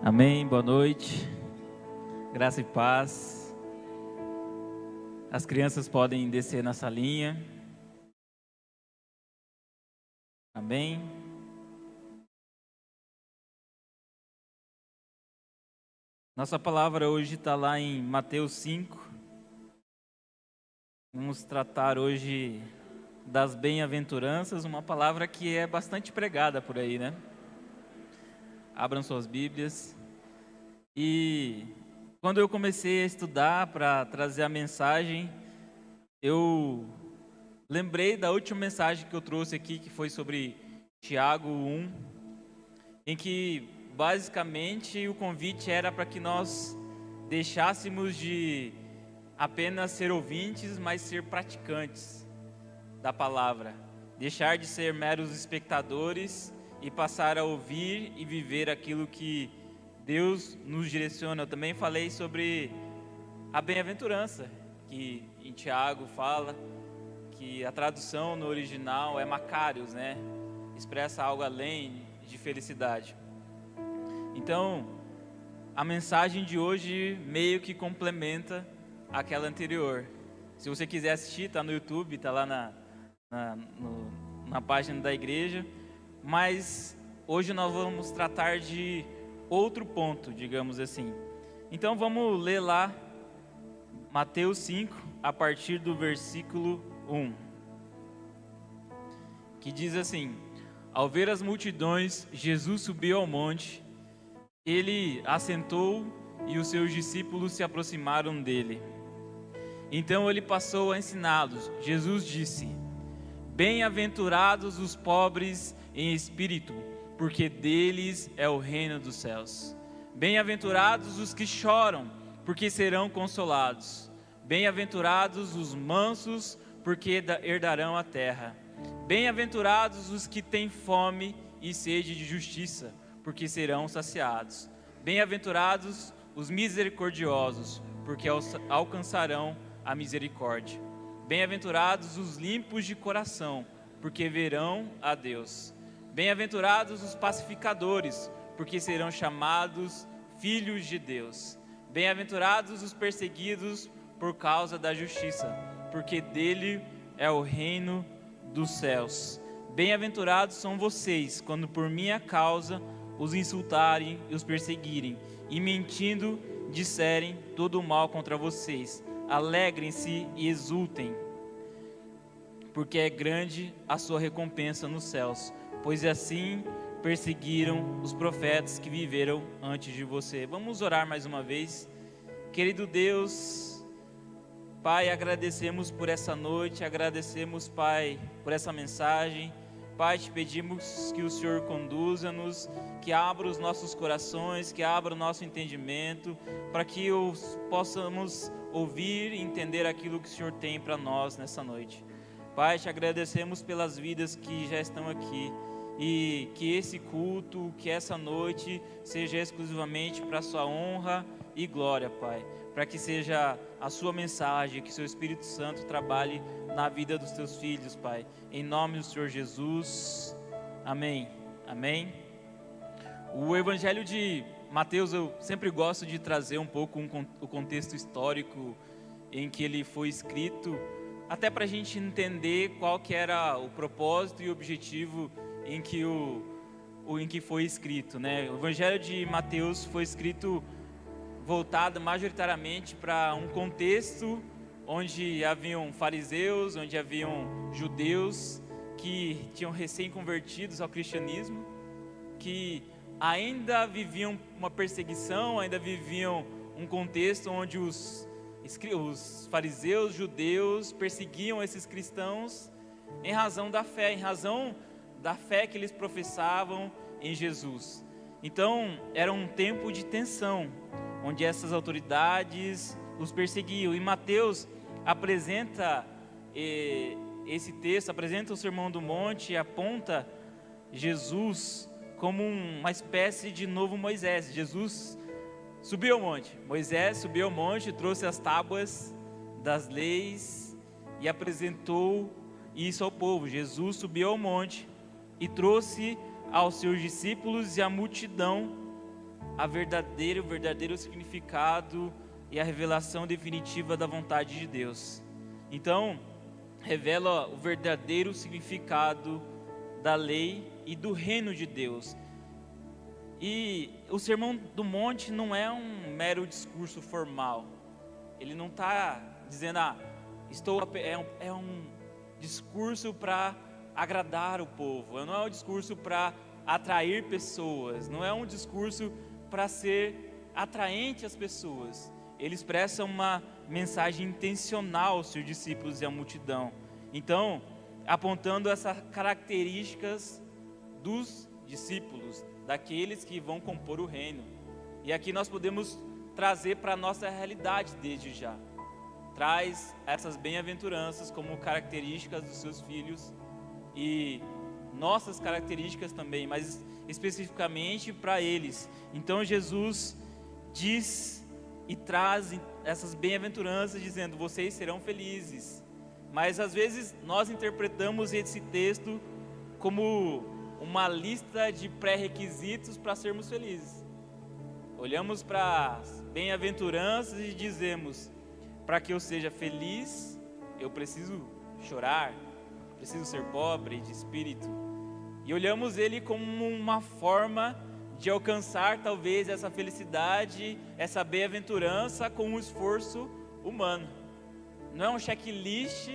Amém, boa noite, graça e paz. As crianças podem descer na salinha. Amém. Nossa palavra hoje está lá em Mateus 5. Vamos tratar hoje das bem-aventuranças, uma palavra que é bastante pregada por aí, né? Abram suas Bíblias. E quando eu comecei a estudar para trazer a mensagem, eu lembrei da última mensagem que eu trouxe aqui, que foi sobre Tiago 1, em que basicamente o convite era para que nós deixássemos de apenas ser ouvintes, mas ser praticantes da palavra. Deixar de ser meros espectadores e passar a ouvir e viver aquilo que Deus nos direciona. Eu também falei sobre a bem-aventurança, que em Tiago fala que a tradução no original é Macários, né? Expressa algo além de felicidade. Então, a mensagem de hoje meio que complementa aquela anterior. Se você quiser assistir, está no YouTube, está lá na página da igreja. Mas hoje nós vamos tratar de outro ponto, digamos assim. Então vamos ler lá Mateus 5, a partir do versículo 1, que diz assim: Ao ver as multidões, Jesus subiu ao monte, ele assentou e os seus discípulos se aproximaram dele. Então ele passou a ensiná-los. Jesus disse: Bem-aventurados os pobres em espírito, porque deles é o reino dos céus. Bem-aventurados os que choram, porque serão consolados. Bem-aventurados os mansos, porque herdarão a terra. Bem-aventurados os que têm fome e sede de justiça, porque serão saciados. Bem-aventurados os misericordiosos, porque alcançarão a misericórdia. Bem-aventurados os limpos de coração, porque verão a Deus. Bem-aventurados os pacificadores, porque serão chamados filhos de Deus. Bem-aventurados os perseguidos por causa da justiça, porque dele é o reino dos céus. Bem-aventurados são vocês, quando por minha causa os insultarem e os perseguirem, e mentindo disserem todo o mal contra vocês. Alegrem-se e exultem, porque é grande a sua recompensa nos céus, pois assim perseguiram os profetas que viveram antes de você. Vamos orar mais uma vez. Querido Deus, Pai, agradecemos por essa noite, agradecemos, Pai, por essa mensagem. Pai, te pedimos que o Senhor conduza-nos, que abra os nossos corações, que abra o nosso entendimento, para que possamos ouvir e entender aquilo que o Senhor tem para nós nessa noite. Pai, te agradecemos pelas vidas que já estão aqui, e que esse culto, que essa noite seja exclusivamente para a sua honra e glória, Pai, para que seja a sua mensagem, que seu Espírito Santo trabalhe na vida dos teus filhos, Pai, em nome do Senhor Jesus, amém, amém. O Evangelho de Mateus, eu sempre gosto de trazer um pouco o contexto histórico em que ele foi escrito, até para a gente entender qual que era o propósito e o objetivo em que foi escrito, né? O Evangelho de Mateus foi escrito voltado majoritariamente para um contexto onde haviam fariseus, onde haviam judeus que tinham recém-convertidos ao cristianismo, que ainda viviam uma perseguição, ainda viviam um contexto onde os fariseus, judeus, perseguiam esses cristãos em razão da fé, que eles professavam em Jesus. Então, era um tempo de tensão, onde essas autoridades os perseguiam. E Mateus apresenta esse texto, apresenta o Sermão do Monte e aponta Jesus como uma espécie de novo Moisés. Jesus subiu ao monte, Moisés subiu ao monte, trouxe as tábuas das leis e apresentou isso ao povo. Jesus subiu ao monte e trouxe aos seus discípulos e à multidão o verdadeiro significado e a revelação definitiva da vontade de Deus. Então, revela o verdadeiro significado da lei e do reino de Deus. E o Sermão do Monte não é um mero discurso formal. Ele não está dizendo, é um discurso para agradar o povo. Não é um discurso para atrair pessoas. Não é um discurso para ser atraente às pessoas. Ele expressa uma mensagem intencional aos seus discípulos e à multidão. Então, apontando essas características dos discípulos, daqueles que vão compor o reino. E aqui nós podemos trazer para a nossa realidade desde já. Traz essas bem-aventuranças como características dos seus filhos e nossas características também, mas especificamente para eles. Então Jesus diz e traz essas bem-aventuranças dizendo: vocês serão felizes. Mas às vezes nós interpretamos esse texto como uma lista de pré-requisitos para sermos felizes. Olhamos para as bem-aventuranças e dizemos: para que eu seja feliz, eu preciso chorar, preciso ser pobre de espírito. E olhamos ele como uma forma de alcançar talvez essa felicidade, essa bem-aventurança com um esforço humano. Não é um checklist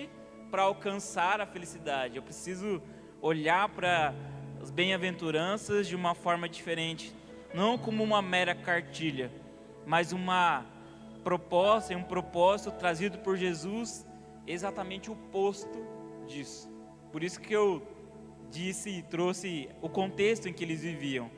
para alcançar a felicidade. Eu preciso olhar para as bem-aventuranças de uma forma diferente, não como uma mera cartilha, mas uma proposta e um propósito trazido por Jesus, exatamente o oposto disso. Por isso que eu disse e trouxe o contexto em que eles viviam.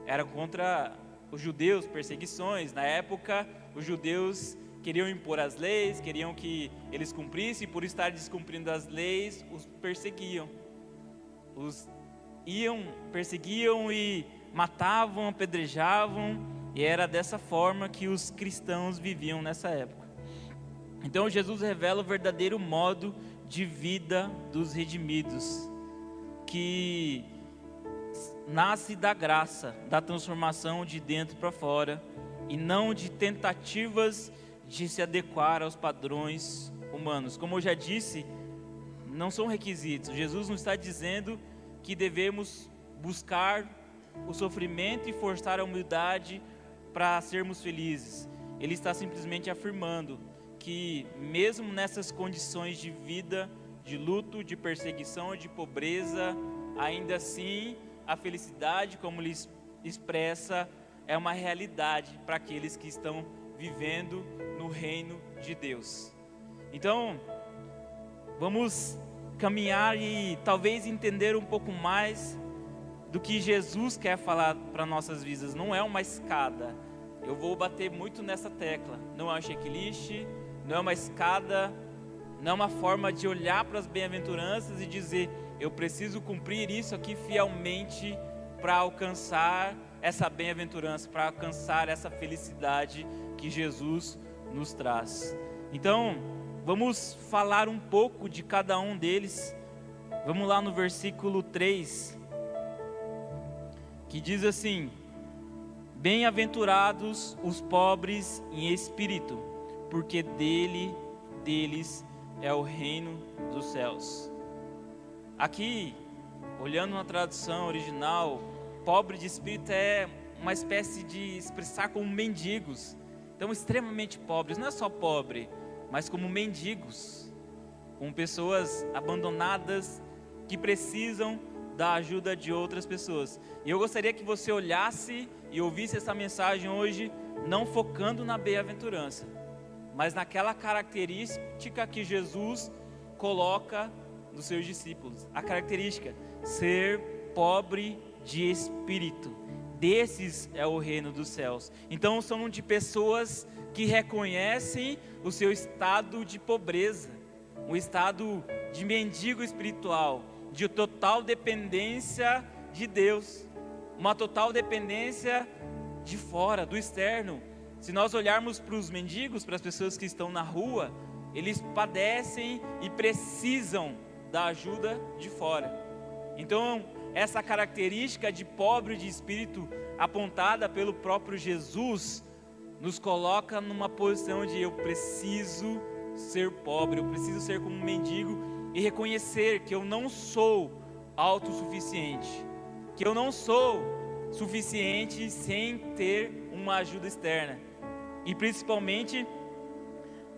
Era contra os judeus, perseguições. Na época, os judeus queriam impor as leis, queriam que eles cumprissem, e por estar descumprindo as leis, os perseguiam. Perseguiam e matavam, apedrejavam, e era dessa forma que os cristãos viviam nessa época. Então Jesus revela o verdadeiro modo de vida dos redimidos, que nasce da graça, da transformação de dentro para fora, e não de tentativas de se adequar aos padrões humanos. Como eu já disse, não são requisitos. Jesus não está dizendo que devemos buscar o sofrimento e forçar a humildade para sermos felizes. Ele está simplesmente afirmando que mesmo nessas condições de vida, de luto, de perseguição, de pobreza, ainda assim a felicidade, como ele expressa, é uma realidade para aqueles que estão vivendo no reino de Deus. Então, vamos caminhar e talvez entender um pouco mais do que Jesus quer falar para nossas vidas. Não é uma escada. Eu vou bater muito nessa tecla. Não é um checklist, não é uma escada, não é uma forma de olhar para as bem-aventuranças e dizer: eu preciso cumprir isso aqui fielmente para alcançar essa bem-aventurança, para alcançar essa felicidade que Jesus nos traz. Então, vamos falar um pouco de cada um deles. Vamos lá no versículo 3, que diz assim: bem-aventurados os pobres em espírito, porque deles é o reino dos céus. Aqui, olhando na tradução original, pobre de espírito é uma espécie de expressar como mendigos. Então, extremamente pobres, não é só pobre, mas como mendigos, como pessoas abandonadas que precisam da ajuda de outras pessoas. E eu gostaria que você olhasse e ouvisse essa mensagem hoje, não focando na bem-aventurança, mas naquela característica que Jesus coloca dos seus discípulos. A característica: ser pobre de espírito. Desses é o reino dos céus. Então são de pessoas que reconhecem o seu estado de pobreza, um estado de mendigo espiritual, de total dependência de Deus, uma total dependência de fora, do externo. Se nós olharmos para os mendigos, para as pessoas que estão na rua, eles padecem e precisam da ajuda de fora. Então, essa característica de pobre de espírito apontada pelo próprio Jesus, nos coloca numa posição de eu preciso ser pobre, eu preciso ser como um mendigo e reconhecer que eu não sou autossuficiente, que eu não sou suficiente sem ter uma ajuda externa, e principalmente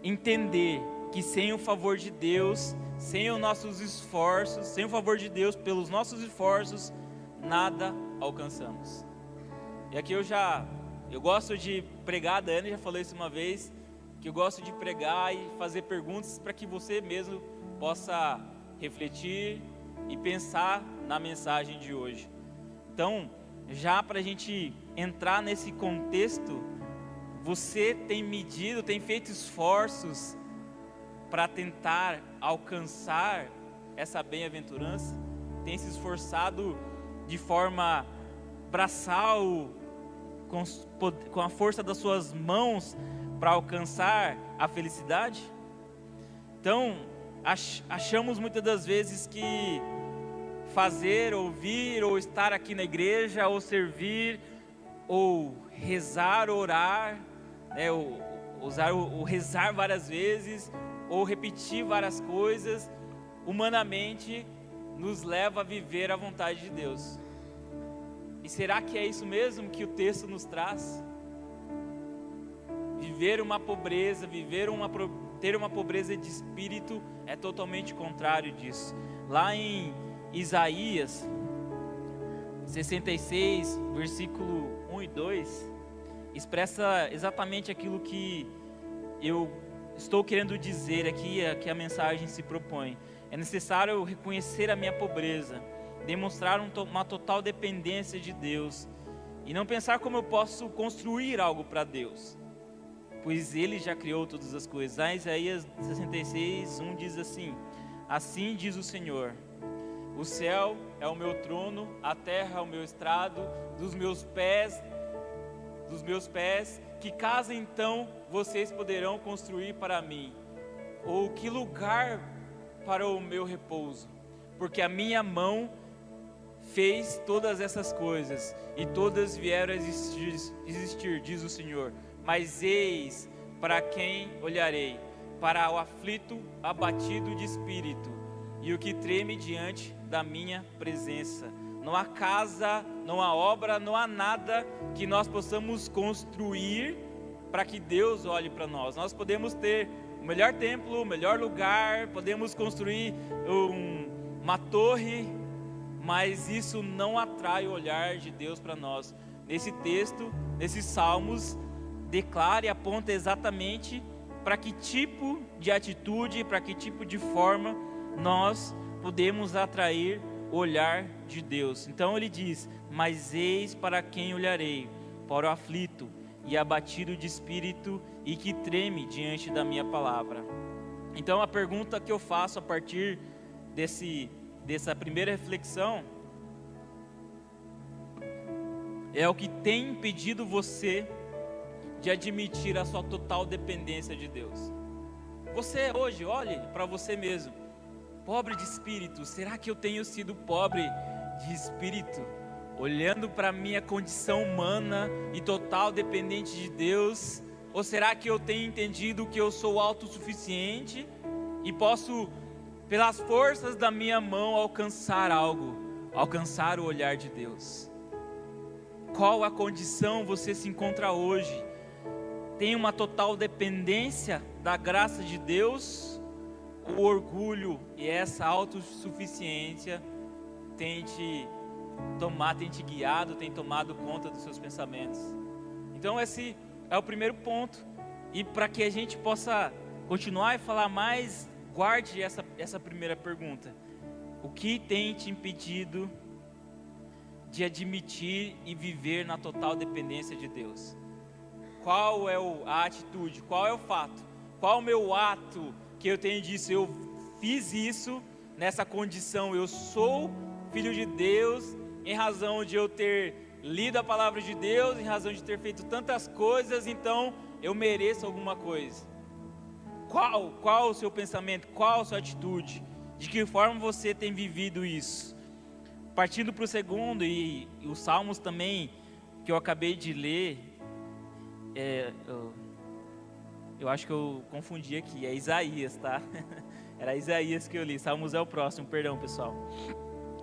entender que sem o favor de Deus, sem os nossos esforços, sem o favor de Deus pelos nossos esforços, nada alcançamos. E aqui eu gosto de pregar, a Dani já falou isso uma vez, que eu gosto de pregar e fazer perguntas para que você mesmo possa refletir e pensar na mensagem de hoje. Então, já para a gente entrar nesse contexto, você tem feito esforços para tentar alcançar essa bem-aventurança? Tem se esforçado de forma braçal, com a força das suas mãos, para alcançar a felicidade? Então, achamos muitas das vezes que fazer, ouvir, ou estar aqui na igreja, ou servir, ou rezar, orar, ou usar o rezar várias vezes, ou repetir várias coisas, humanamente nos leva a viver a vontade de Deus. E será que é isso mesmo que o texto nos traz? Viver uma pobreza, ter uma pobreza de espírito é totalmente contrário disso. Lá em Isaías 66, versículo 1 e 2, expressa exatamente aquilo que eu estou querendo dizer aqui, que a mensagem se propõe. É necessário reconhecer a minha pobreza, demonstrar uma total dependência de Deus, e não pensar como eu posso construir algo para Deus, pois Ele já criou todas as coisas. Lá em Isaías 66, 1 diz assim: assim diz o Senhor, o céu é o meu trono, a terra é o meu estrado, dos meus pés, que casa então vocês poderão construir para mim? Ou que lugar para o meu repouso? Porque a minha mão fez todas essas coisas, e todas vieram a existir, diz o Senhor. Mas eis para quem olharei: para o aflito, abatido de espírito, e o que treme diante da minha presença. Não há casa, não há obra, não há nada que nós possamos construir para que Deus olhe para nós. Nós podemos ter o melhor templo, o melhor lugar, podemos construir uma torre, mas isso não atrai o olhar de Deus para nós. Nesse texto, nesses salmos, declara e aponta exatamente para que tipo de atitude, para que tipo de forma nós podemos atrair o olhar de Deus. Então ele diz: mas eis para quem olharei: para o aflito e abatido de espírito, e que treme diante da minha palavra. Então a pergunta que eu faço a partir dessa primeira reflexão é: o que tem impedido você de admitir a sua total dependência de Deus? Você hoje, olhe para você mesmo, pobre de espírito. Será que eu tenho sido pobre de espírito, olhando para a minha condição humana e total dependente de Deus? Ou será que eu tenho entendido que eu sou autossuficiente e posso, pelas forças da minha mão, alcançar algo, alcançar o olhar de Deus? Qual a condição você se encontra hoje? Tem uma total dependência da graça de Deus? O orgulho e essa autossuficiência tem te guiado, tem tomado conta dos seus pensamentos? Então esse é o primeiro ponto. E para que a gente possa continuar e falar mais, guarde essa primeira pergunta: o que tem te impedido de admitir e viver na total dependência de Deus? Qual é a atitude? Qual é o fato? Qual é o meu ato que eu tenho disso? Eu fiz isso nessa condição, eu sou filho de Deus em razão de eu ter lido a palavra de Deus, em razão de ter feito tantas coisas, então eu mereço alguma coisa. Qual o seu pensamento? Qual a sua atitude? De que forma você tem vivido isso? Partindo para o segundo, e os Salmos também que eu acabei de ler, eu acho que eu confundi aqui, é Isaías, tá? Era Isaías que eu li, Salmos é o próximo, perdão pessoal.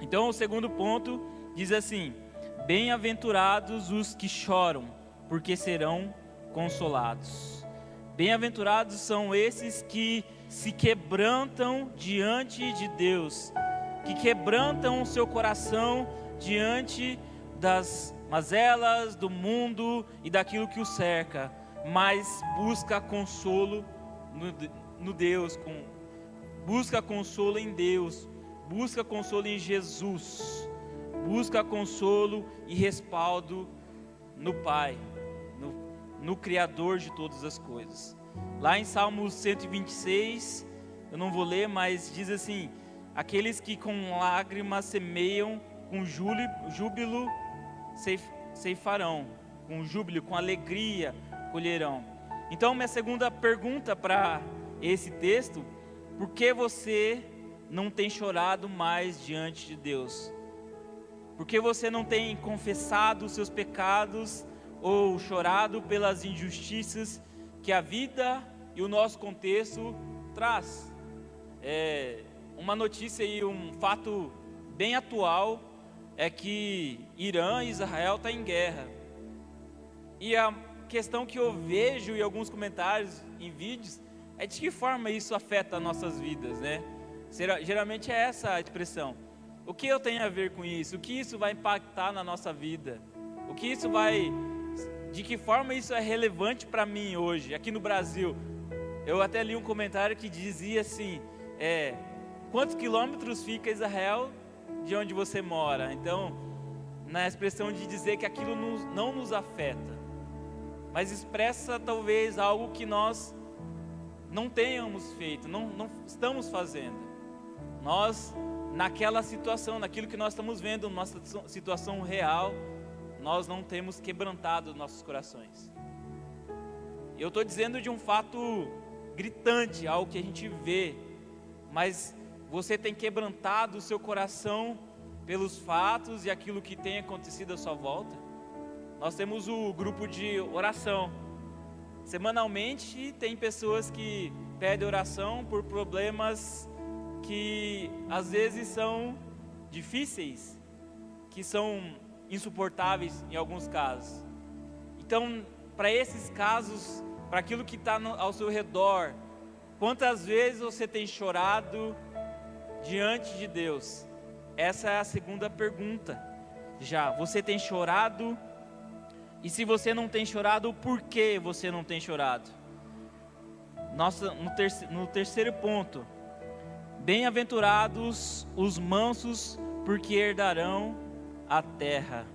Então o segundo ponto diz assim: bem-aventurados os que choram, porque serão consolados. Bem-aventurados são esses que se quebrantam diante de Deus, que quebrantam o seu coração diante das mazelas do mundo e daquilo que o cerca, mas busca consolo no Deus, busca consolo em Deus, busca consolo em Jesus, busca consolo e respaldo no Pai, no Criador de todas as coisas. Lá em Salmos 126, eu não vou ler, mas diz assim: aqueles que com lágrimas semeiam, com júbilo ceifarão, com júbilo, com alegria colherão. Então minha segunda pergunta para esse texto: por que você não tem chorado mais diante de Deus? Por que você não tem confessado os seus pecados ou chorado pelas injustiças que a vida e o nosso contexto traz? Uma notícia e um fato bem atual é que Irã e Israel estão em guerra. E a questão que eu vejo em alguns comentários, em vídeos, é de que forma isso afeta as nossas vidas, né? Geralmente é essa a expressão. O que eu tenho a ver com isso? O que isso vai impactar na nossa vida? O que isso vai... De que forma isso é relevante para mim hoje, aqui no Brasil? Eu até li um comentário que dizia assim: quantos quilômetros fica Israel de onde você mora? Então, na expressão de dizer que aquilo não nos afeta, mas expressa talvez algo que nós não tenhamos feito, não estamos fazendo. Nós, naquela situação, naquilo que nós estamos vendo, nossa situação real, nós não temos quebrantado nossos corações. Eu estou dizendo de um fato gritante, algo que a gente vê, mas você tem quebrantado o seu coração pelos fatos e aquilo que tem acontecido à sua volta? Nós temos o grupo de oração. Semanalmente tem pessoas que pedem oração por problemas que às vezes são difíceis, que são insuportáveis em alguns casos. Então, para esses casos, para aquilo que está ao seu redor, quantas vezes você tem chorado diante de Deus? Essa é a segunda pergunta. Já, você tem chorado? E se você não tem chorado, por que você não tem chorado? No terceiro ponto: bem-aventurados os mansos, porque herdarão a terra.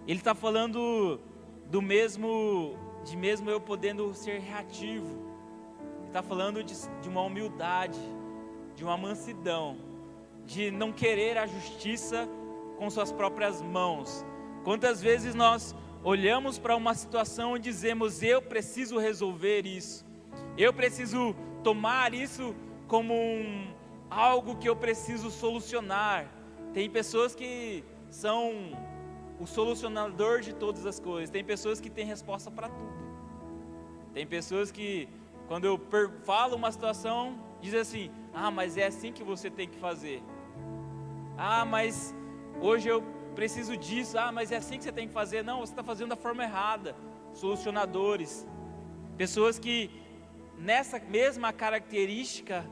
Ele está falando de mesmo eu podendo ser reativo. Ele está falando de uma humildade, de uma mansidão, de não querer a justiça com suas próprias mãos. Quantas vezes nós olhamos para uma situação e dizemos: eu preciso resolver isso, eu preciso tomar isso como algo que eu preciso solucionar. Tem pessoas que são o solucionador de todas as coisas, tem pessoas que têm resposta para tudo. Tem pessoas que, quando eu falo uma situação, dizem assim: mas é assim que você tem que fazer. Mas hoje eu preciso disso. Mas é assim que você tem que fazer. Não, você está fazendo da forma errada. Solucionadores, pessoas que nessa mesma característica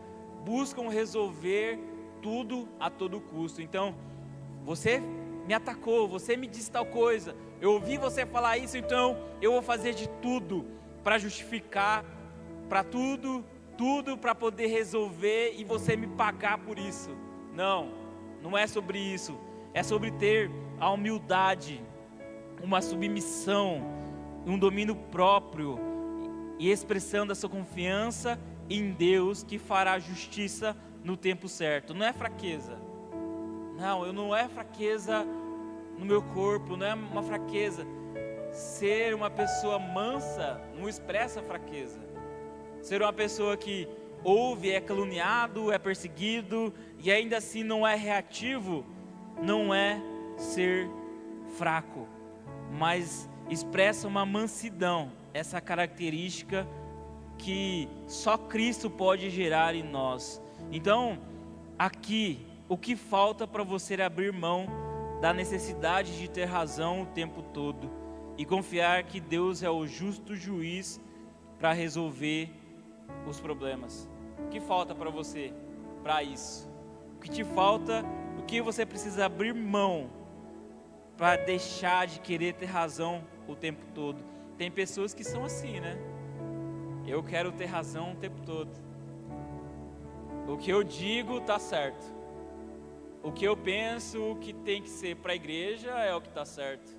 buscam resolver tudo a todo custo. Então, você me atacou, você me disse tal coisa, eu ouvi você falar isso, então eu vou fazer de tudo para justificar, para tudo para poder resolver e você me pagar por isso. Não é sobre isso. É sobre ter a humildade, uma submissão, um domínio próprio e expressão da sua confiança em Deus, que fará justiça no tempo certo. Não é fraqueza. Não é fraqueza no meu corpo, não é uma fraqueza. Ser uma pessoa mansa não expressa fraqueza. Ser uma pessoa que ouve, é caluniado, é perseguido e ainda assim não é reativo, não é ser fraco. mas expressa uma mansidão, essa característica que só Cristo pode gerar em nós. Então, aqui, o que falta para você abrir mão da necessidade de ter razão o tempo todo e confiar que Deus é o justo juiz para resolver os problemas? O que falta para você para isso? O que te falta, o que você precisa abrir mão para deixar de querer ter razão o tempo todo? Tem pessoas que são assim, né? Eu quero ter razão o tempo todo. O que eu digo está certo. O que eu penso que tem que ser para a igreja é o que está certo.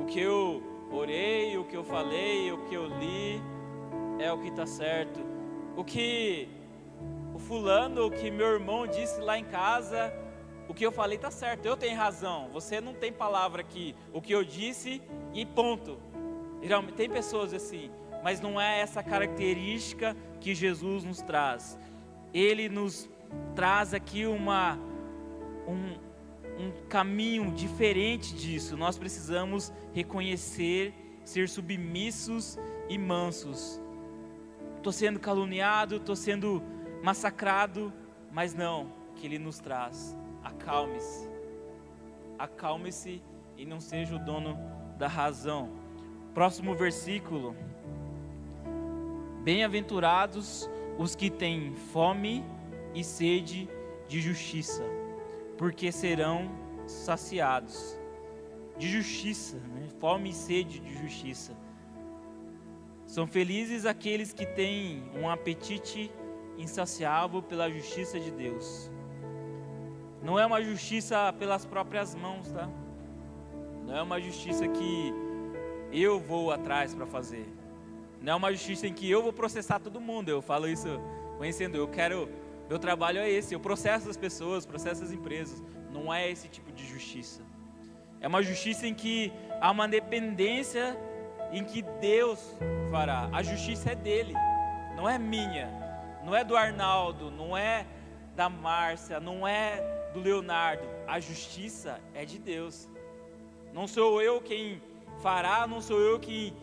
O que eu orei, o que eu falei, o que eu li é o que está certo. O que o fulano, o que meu irmão disse lá em casa, o que eu falei está certo. Eu tenho razão. Você não tem palavra aqui. O que eu disse e ponto. Geralmente tem pessoas assim, mas não é essa característica que Jesus nos traz. Ele nos traz aqui um caminho diferente disso. Nós precisamos reconhecer, ser submissos e mansos. Estou sendo caluniado, estou sendo massacrado, mas não, que Ele nos traz. Acalme-se. Acalme-se e não seja o dono da razão. Próximo versículo. Bem-aventurados os que têm fome e sede de justiça, porque serão saciados. De justiça, né? Fome e sede de justiça. São felizes aqueles que têm um apetite insaciável pela justiça de Deus. Não é uma justiça pelas próprias mãos, tá? Não é uma justiça que eu vou atrás para fazer. Não é uma justiça em que eu vou processar todo mundo. Eu falo isso conhecendo. Meu trabalho é esse. Eu processo as pessoas, processo as empresas. Não é esse tipo de justiça. É uma justiça em que há uma dependência em que Deus fará. A justiça é dele, não é minha, não é do Arnaldo, não é da Márcia, não é do Leonardo. A justiça é de Deus. Não sou eu quem fará, não sou eu quem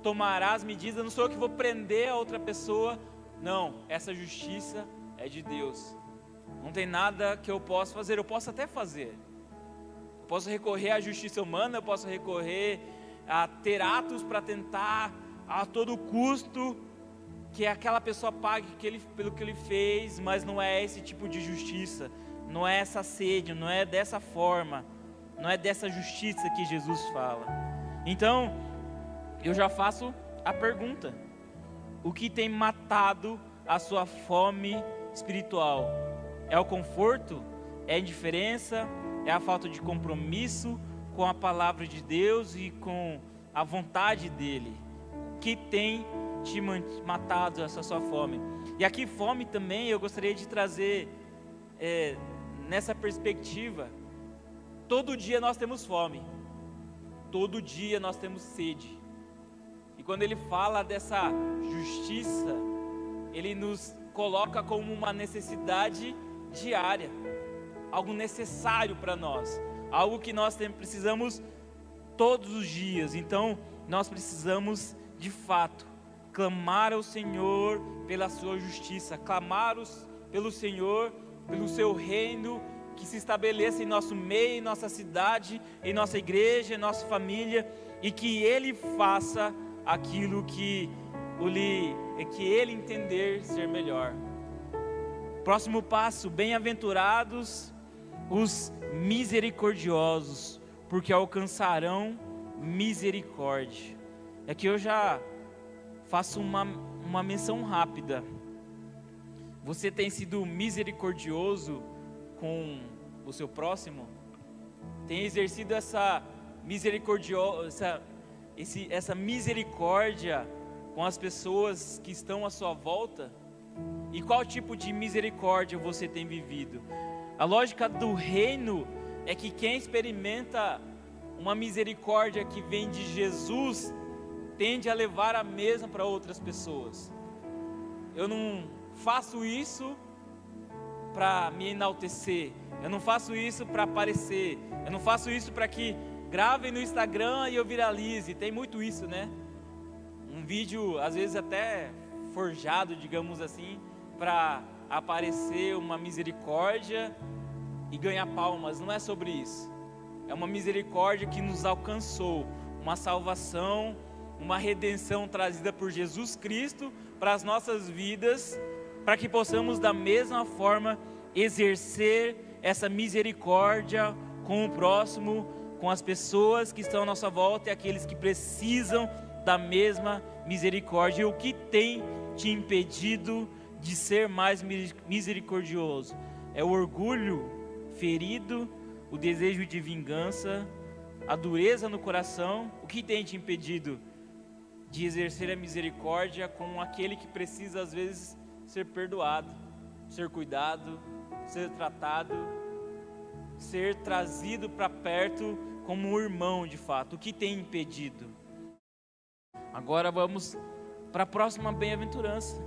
tomará as medidas, não sou eu que vou prender a outra pessoa. Não, essa justiça é de Deus. Não tem nada que eu possa fazer. Eu posso até fazer. Eu posso recorrer à justiça humana, eu posso recorrer a ter atos para tentar a todo custo que aquela pessoa pague pelo que ele fez, mas não é esse tipo de justiça, não é essa sede, não é dessa forma, não é dessa justiça que Jesus fala. Então, eu já faço a pergunta: o que tem matado a sua fome espiritual? É o conforto? É a indiferença? É a falta de compromisso com a palavra de Deus e com a vontade dele? O que tem te matado essa sua fome? E aqui fome também eu gostaria de trazer nessa perspectiva. Todo dia nós temos fome, todo dia nós temos sede. E quando ele fala dessa justiça, ele nos coloca como uma necessidade diária, algo necessário para nós, algo que nós precisamos todos os dias. Então nós precisamos de fato clamar ao Senhor pela sua justiça, clamar pelo Senhor, pelo seu reino que se estabeleça em nosso meio, em nossa cidade, em nossa igreja, em nossa família, e que Ele faça aquilo que Ele entender ser melhor. Próximo passo: bem-aventurados os misericordiosos, porque alcançarão misericórdia. Aqui eu já faço uma menção rápida. Você tem sido misericordioso com o seu próximo? Tem exercido essa misericórdia com as pessoas que estão à sua volta? E qual tipo de misericórdia você tem vivido? A lógica do reino é que quem experimenta uma misericórdia que vem de Jesus tende a levar a mesma para outras pessoas. Eu não faço isso para me enaltecer, eu não faço isso para aparecer, eu não faço isso para que grave no Instagram e eu viralize. Tem muito isso, né? Um vídeo, às vezes até forjado, digamos assim, para aparecer uma misericórdia e ganhar palmas. Não é sobre isso. É uma misericórdia que nos alcançou, uma salvação, uma redenção trazida por Jesus Cristo para as nossas vidas, para que possamos da mesma forma exercer essa misericórdia com o próximo, com as pessoas que estão à nossa volta e aqueles que precisam da mesma misericórdia. E o que tem te impedido de ser mais misericordioso? É o orgulho ferido, o desejo de vingança, a dureza no coração? O que tem te impedido de exercer a misericórdia com aquele que precisa às vezes ser perdoado, ser cuidado, ser tratado, ser trazido para perto como um irmão de fato? O que tem impedido? Agora vamos para a próxima bem-aventurança.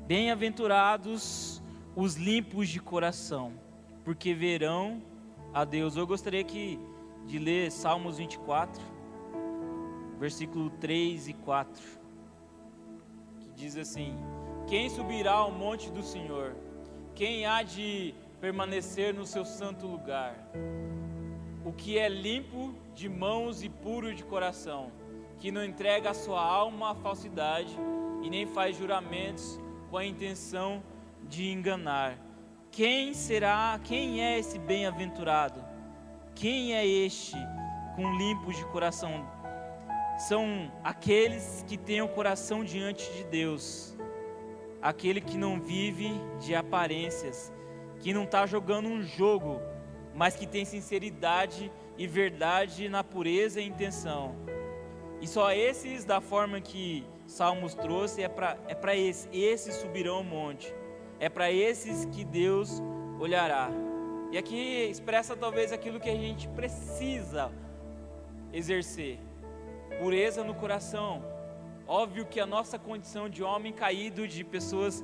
Bem-aventurados os limpos de coração, porque verão a Deus. Eu gostaria de ler Salmos 24, versículo 3 e 4, que diz assim: quem subirá ao monte do Senhor? Quem há de permanecer no seu santo lugar? O que é limpo de mãos e puro de coração, que não entrega a sua alma à falsidade e nem faz juramentos com a intenção de enganar. Quem é esse bem-aventurado? Quem é este com limpos de coração? São aqueles que têm o coração diante de Deus, aquele que não vive de aparências, que não está jogando um jogo, mas que tem sinceridade e verdade na pureza e intenção. E só esses, da forma que Salmos trouxe, é para esses subirão ao monte, é para esses que Deus olhará. E aqui expressa talvez aquilo que a gente precisa exercer: pureza no coração. Óbvio que a nossa condição de homem caído, de pessoas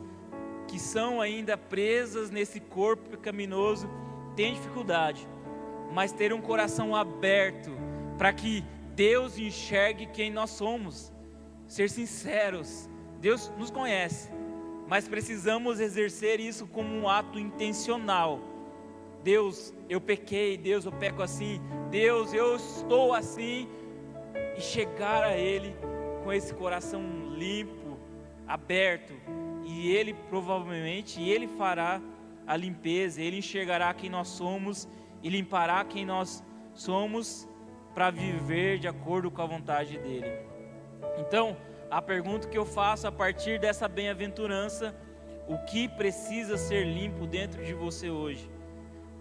que são ainda presas nesse corpo pecaminoso, tem dificuldade, mas ter um coração aberto para que Deus enxergue quem nós somos. Ser sinceros, Deus nos conhece, mas precisamos exercer isso como um ato intencional. Deus, eu pequei, Deus, eu peco assim, Deus, eu estou assim, e chegar a Ele com esse coração limpo, aberto, e Ele provavelmente, Ele fará a limpeza, Ele enxergará quem nós somos e limpará quem nós somos para viver de acordo com a vontade dEle. Então, a pergunta que eu faço a partir dessa bem-aventurança: o que precisa ser limpo dentro de você hoje?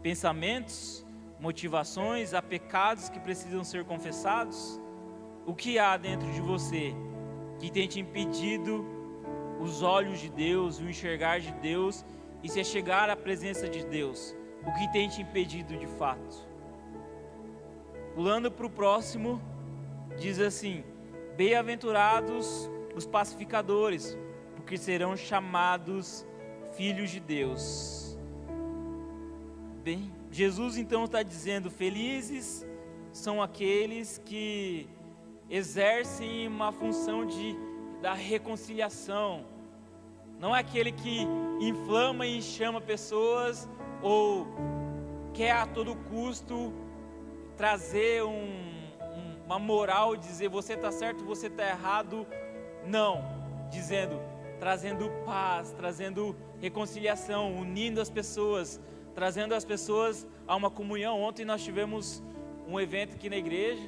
Pensamentos, motivações, há pecados que precisam ser confessados? O que há dentro de você que tem te impedido os olhos de Deus, o enxergar de Deus e se chegar à presença de Deus? O que tem te impedido de fato? Pulando para o próximo, diz assim: bem-aventurados os pacificadores, porque serão chamados filhos de Deus. Bem, Jesus então está dizendo: felizes são aqueles que exercem uma função da reconciliação. Não é aquele que inflama e chama pessoas, ou quer a todo custo trazer uma moral, dizer você está certo, você está errado. Não, trazendo paz, trazendo reconciliação, unindo as pessoas, trazendo as pessoas a uma comunhão. Ontem nós tivemos um evento aqui na igreja,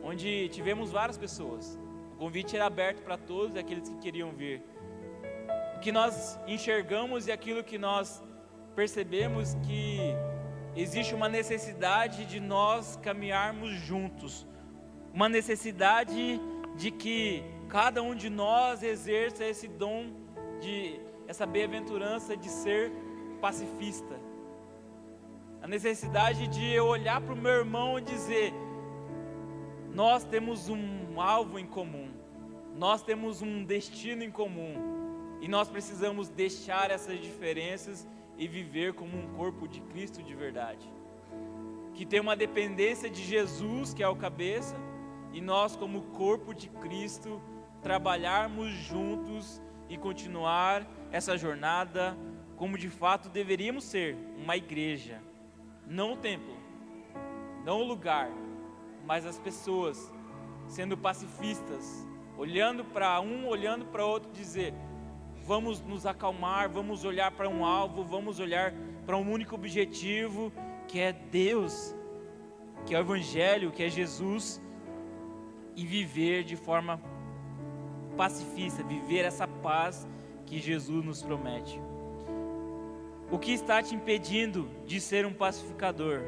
onde tivemos várias pessoas. O convite era aberto para todos aqueles que queriam vir. O que nós enxergamos e aquilo que nós percebemos, que existe uma necessidade de nós caminharmos juntos, uma necessidade de que cada um de nós exerça esse dom, essa bem-aventurança de ser pacifista. A necessidade de eu olhar para o meu irmão e dizer: nós temos um alvo em comum, nós temos um destino em comum, e nós precisamos deixar essas diferenças e viver como um corpo de Cristo de verdade. que tem uma dependência de Jesus, que é o cabeça, e nós, como corpo de Cristo, trabalharmos juntos e continuar essa jornada como de fato deveríamos ser, uma igreja, não o templo, não o lugar, mas as pessoas sendo pacifistas, olhando para um, olhando para outro, dizer: vamos nos acalmar, vamos olhar para um alvo, vamos olhar para um único objetivo, que é Deus, que é o Evangelho, que é Jesus, e viver de forma pacifista, viver essa paz que Jesus nos promete. O que está te impedindo de ser um pacificador?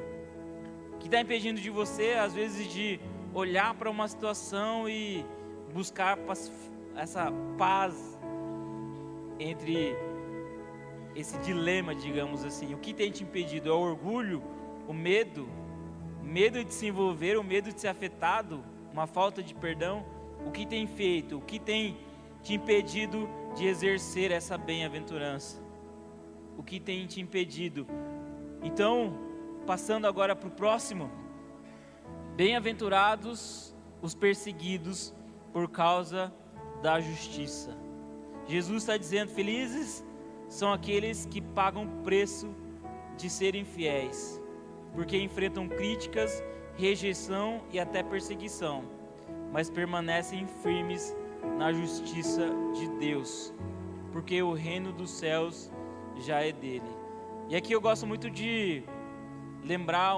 O que está impedindo de você, às vezes, de olhar para uma situação e buscar essa paz entre esse dilema, digamos assim? O que tem te impedido? É o orgulho, o medo de se envolver, o medo de ser afetado, uma falta de perdão? O que tem feito? O que tem te impedido de exercer essa bem-aventurança? O que tem te impedido? Então, passando agora para o próximo: bem-aventurados os perseguidos por causa da justiça. Jesus está dizendo: felizes são aqueles que pagam o preço de serem fiéis, porque enfrentam críticas, rejeição e até perseguição, mas permanecem firmes na justiça de Deus, porque o reino dos céus já é dele. E aqui eu gosto muito de lembrar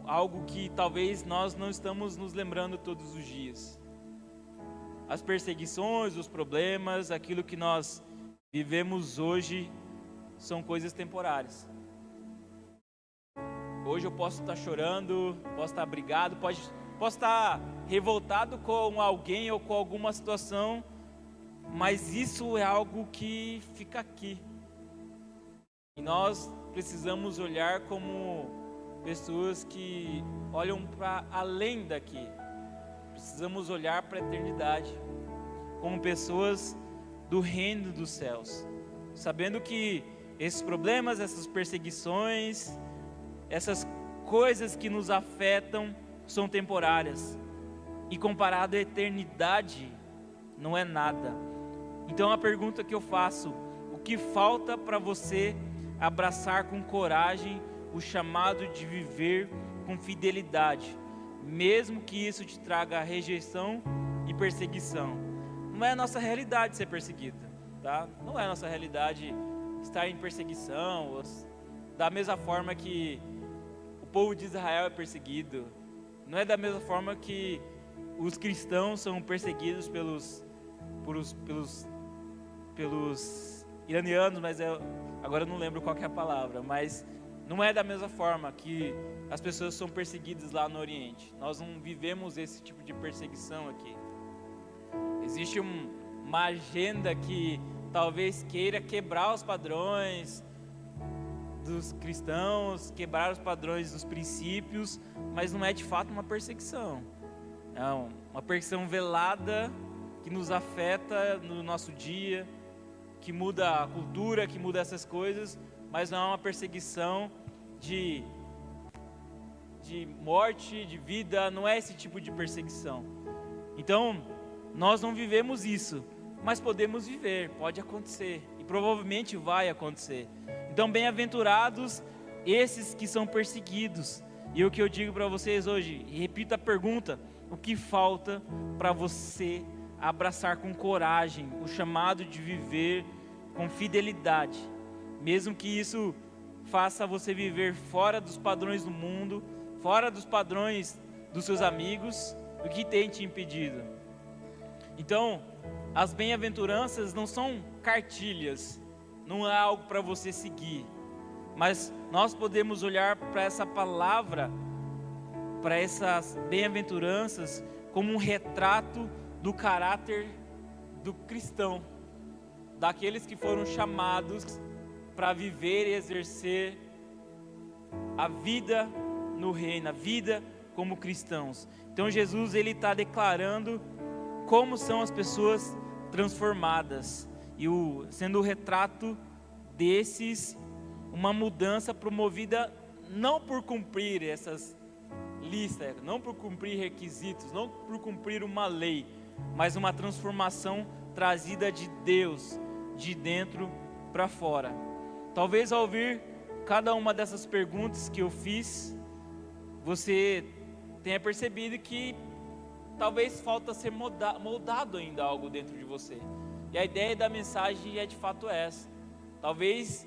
algo que talvez nós não estamos nos lembrando todos os dias. As perseguições, os problemas, aquilo que nós vivemos hoje são coisas temporárias. Hoje eu posso estar chorando, posso estar brigado, posso estar revoltado com alguém ou com alguma situação, mas isso é algo que fica aqui. E nós precisamos olhar como pessoas que olham para além daqui. Precisamos olhar para a eternidade, como pessoas do reino dos céus, sabendo que esses problemas, essas perseguições, essas coisas que nos afetam são temporárias, e comparado à eternidade não é nada. Então a pergunta que eu faço: o que falta para você abraçar com coragem o chamado de viver com fidelidade, mesmo que isso te traga rejeição e perseguição? Não é a nossa realidade ser perseguido, tá? Não é a nossa realidade estar em perseguição, da mesma forma que o povo de Israel é perseguido. Não é da mesma forma que os cristãos são perseguidos pelos iranianos, mas agora eu não lembro qual que é a palavra, mas não é da mesma forma que as pessoas são perseguidas lá no Oriente. Nós não vivemos esse tipo de perseguição aqui. Existe uma agenda que talvez queira quebrar os padrões dos cristãos, quebrar os padrões dos princípios, mas não é de fato uma perseguição. É uma perseguição velada que nos afeta no nosso dia, que muda a cultura, que muda essas coisas, mas não é uma perseguição de morte, de vida, não é esse tipo de perseguição. Então, nós não vivemos isso, mas podemos viver, pode acontecer, e provavelmente vai acontecer. Então, bem-aventurados esses que são perseguidos. E o que eu digo para vocês hoje, e repito a pergunta: o que falta para você abraçar com coragem o chamado de viver com fidelidade, mesmo que isso faça você viver fora dos padrões do mundo, fora dos padrões dos seus amigos? O que tem te impedido? Então, as bem-aventuranças não são cartilhas, não é algo para você seguir, mas nós podemos olhar para essa palavra, para essas bem-aventuranças, como um retrato do caráter do cristão, daqueles que foram chamados para viver e exercer a vida no reino, a vida como cristãos. Então Jesus, ele está declarando como são as pessoas transformadas, e sendo o retrato desses, uma mudança promovida não por cumprir essas listas, não por cumprir requisitos, não por cumprir uma lei, mas uma transformação trazida de Deus, de dentro para fora. Talvez ao ouvir cada uma dessas perguntas que eu fiz, você tenha percebido que talvez falta ser moldado ainda algo dentro de você. E a ideia da mensagem é de fato essa. Talvez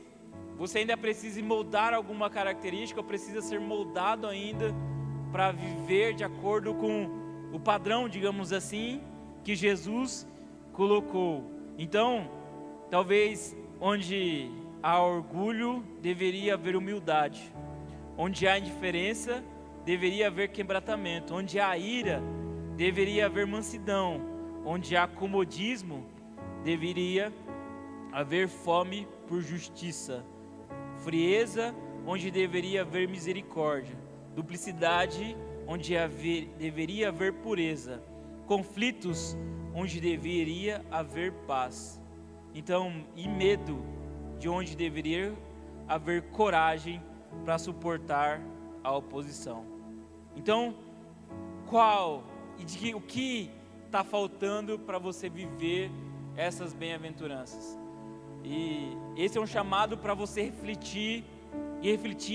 você ainda precise moldar alguma característica, ou precisa ser moldado ainda para viver de acordo com o padrão, digamos assim, que Jesus colocou. Então, talvez onde há orgulho, deveria haver humildade. Onde há indiferença, deveria haver quebrantamento. Onde há ira, deveria haver mansidão. Onde há comodismo, deveria haver fome por justiça. Frieza, onde deveria haver misericórdia. Duplicidade, onde deveria haver pureza. Conflitos, onde deveria haver paz. Então, e medo, de onde deveria haver coragem para suportar a oposição. Então, o que está faltando para você viver essas bem-aventuranças? E esse é um chamado para você refletir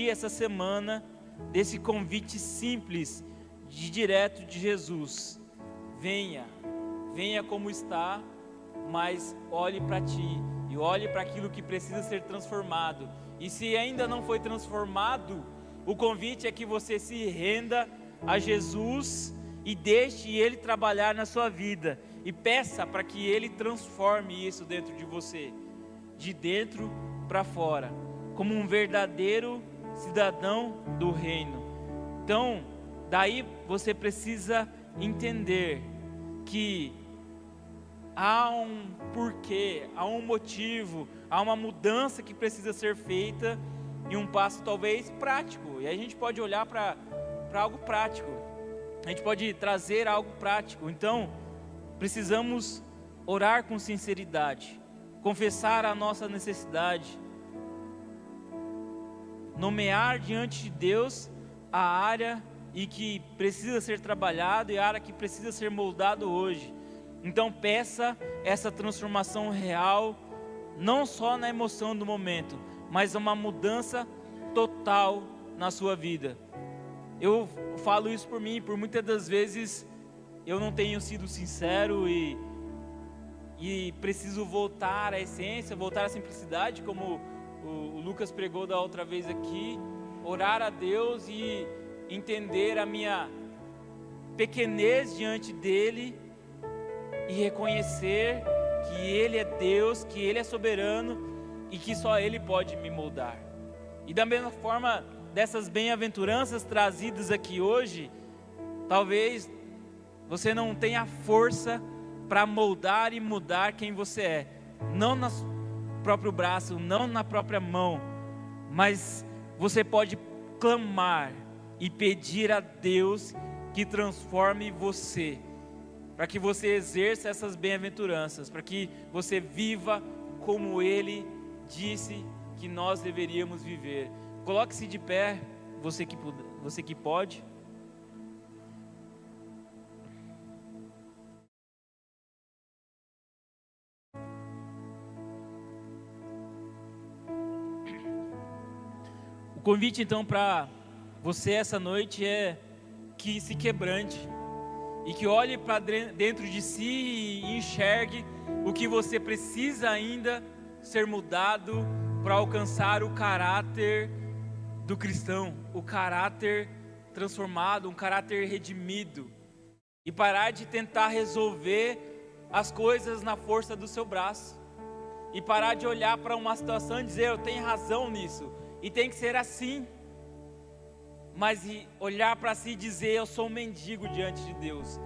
essa semana desse convite simples, direto de Jesus. Venha como está, mas olhe para ti e olhe para aquilo que precisa ser transformado. E se ainda não foi transformado, o convite é que você se renda a Jesus e deixe Ele trabalhar na sua vida, e peça para que Ele transforme isso dentro de você, de dentro para fora, como um verdadeiro cidadão do reino. Então, daí você precisa entender que há um porquê, há um motivo, há uma mudança que precisa ser feita, e um passo talvez prático. E aí a gente pode olhar para algo prático, a gente pode trazer algo prático. Então, precisamos orar com sinceridade, confessar a nossa necessidade, nomear diante de Deus a área e que precisa ser trabalhado e a área que precisa ser moldado hoje. Então peça essa transformação real, não só na emoção do momento, mas uma mudança total na sua vida. Eu falo isso por mim, por muitas das vezes eu não tenho sido sincero e preciso voltar à essência, voltar à simplicidade, como o Lucas pregou da outra vez aqui, orar a Deus e entender a minha pequenez diante dEle e reconhecer que Ele é Deus, que Ele é soberano e que só Ele pode me moldar. E da mesma forma, dessas bem-aventuranças trazidas aqui hoje, talvez você não tenha força para moldar e mudar quem você é, não no próprio braço, não na própria mão, mas você pode clamar e pedir a Deus que transforme você, para que você exerça essas bem-aventuranças, para que você viva como Ele disse que nós deveríamos viver. Coloque-se de pé, você que pode. O convite então para você essa noite é que se quebrante e que olhe para dentro de si e enxergue o que você precisa ainda ser mudado para alcançar o caráter do cristão, o caráter transformado, um caráter redimido, e parar de tentar resolver as coisas na força do seu braço, e parar de olhar para uma situação e dizer: eu tenho razão nisso, e tem que ser assim. Mas olhar para si e dizer: eu sou um mendigo diante de Deus,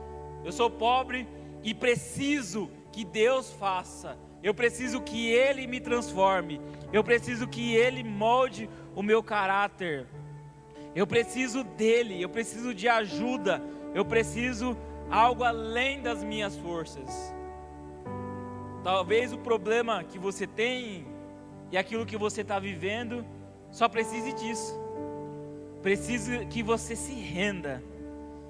eu sou pobre e preciso que Deus faça, eu preciso que Ele me transforme, eu preciso que Ele molde o meu caráter, eu preciso dEle, eu preciso de ajuda, eu preciso algo além das minhas forças. Talvez o problema que você tem e aquilo que você está vivendo só precise disso. preciso que você se renda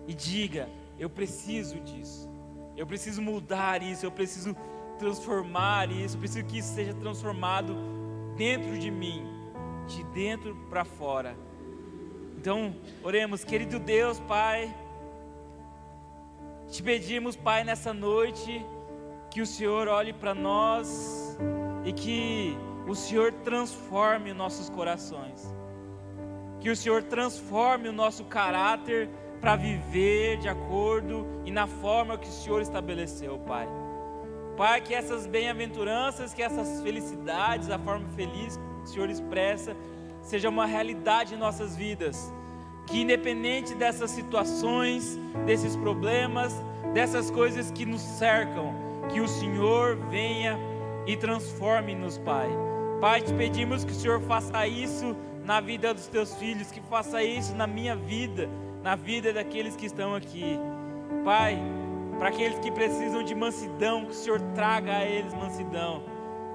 e diga: eu preciso disso, eu preciso mudar isso, eu preciso transformar isso, eu preciso que isso seja transformado dentro de mim, de dentro para fora. Então, oremos. Querido Deus, Pai, te pedimos, Pai, nessa noite, que o Senhor olhe para nós e que o Senhor transforme os nossos corações, que o Senhor transforme o nosso caráter para viver de acordo e na forma que o Senhor estabeleceu, Pai. Pai, que essas bem-aventuranças, que essas felicidades, a forma feliz que o Senhor expressa, seja uma realidade em nossas vidas, que independente dessas situações, desses problemas, dessas coisas que nos cercam, que o Senhor venha e transforme-nos, Pai. Pai, te pedimos que o Senhor faça isso na vida dos teus filhos, que faça isso na minha vida, na vida daqueles que estão aqui. Pai, para aqueles que precisam de mansidão, que o Senhor traga a eles mansidão.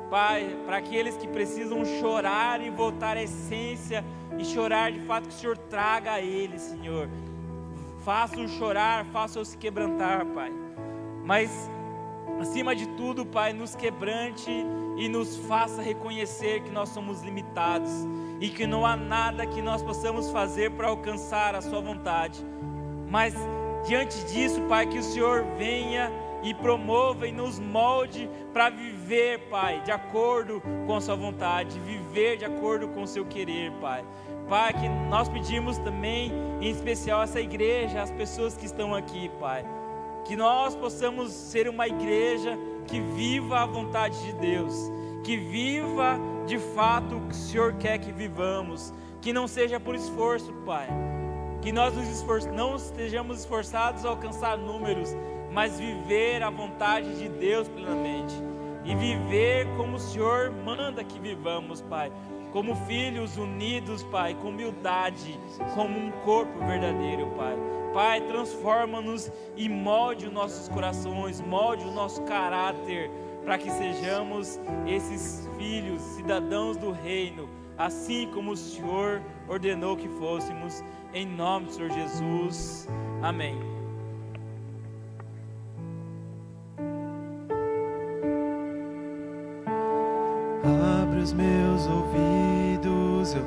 Pai, para aqueles que precisam chorar e voltar à essência e chorar de fato, que o Senhor traga a eles, Senhor. Faça-o chorar, faça-o se quebrantar, Pai. Mas, acima de tudo, Pai, nos quebrante e nos faça reconhecer que nós somos limitados e que não há nada que nós possamos fazer para alcançar a sua vontade. Mas, diante disso, Pai, que o Senhor venha e promova e nos molde para viver, Pai, de acordo com a sua vontade, viver de acordo com o seu querer, Pai. Pai, que nós pedimos também, em especial essa igreja, as pessoas que estão aqui, Pai, que nós possamos ser uma igreja que viva a vontade de Deus, que viva de fato o que o Senhor quer que vivamos, que não seja por esforço, Pai, que nós não estejamos esforçados a alcançar números, mas viver a vontade de Deus plenamente, e viver como o Senhor manda que vivamos, Pai, como filhos unidos, Pai, com humildade, como um corpo verdadeiro, Pai. Pai, transforma-nos e molde os nossos corações, molde o nosso caráter, para que sejamos esses filhos, cidadãos do reino, assim como o Senhor ordenou que fôssemos, em nome do Senhor Jesus, amém. Abre os meus ouvidos